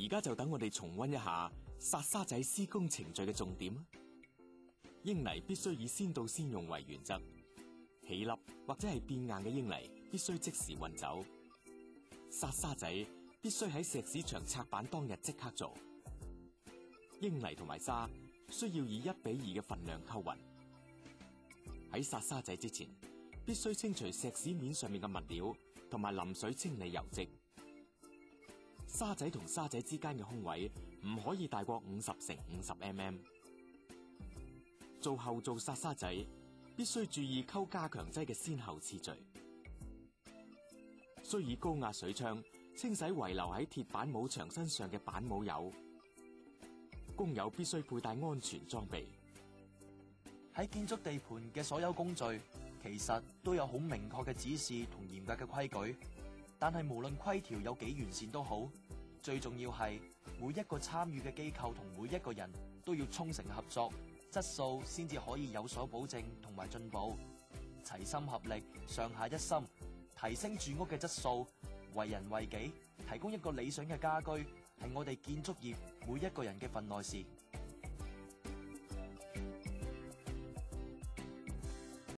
而家就等我哋重溫一下薩沙仔施工程序嘅重點啊！英泥必須以先到先用為原則，起粒或者係變硬嘅英泥必須即時運走。薩沙仔必須喺石屎牆拆板當日即刻做。英泥同埋沙需要以1:2嘅份量溝勻。喺薩沙仔之前，必須清除石屎面上面嘅物料，同埋淋水清理油漬。沙仔同沙仔之間嘅空位唔可以大過50×50mm。做後做薩沙仔，必須注意溝加強劑嘅先後次序。需以高壓水槍清洗遺留喺鐵板模牆身上嘅板模油。工友必須佩戴安全裝備。喺建築地盤嘅所有工序，其實都有好明確嘅指示同嚴格嘅規矩。但係無論規條有幾完善都好，最重要係每一個參與嘅機構同每一個人都要衷誠合作，質素先至可以有所保證同埋進步。齊心合力，上下一心，提升住屋嘅質素，為人為己，提供一個理想嘅家居，係我哋建築業每一個人嘅份內事。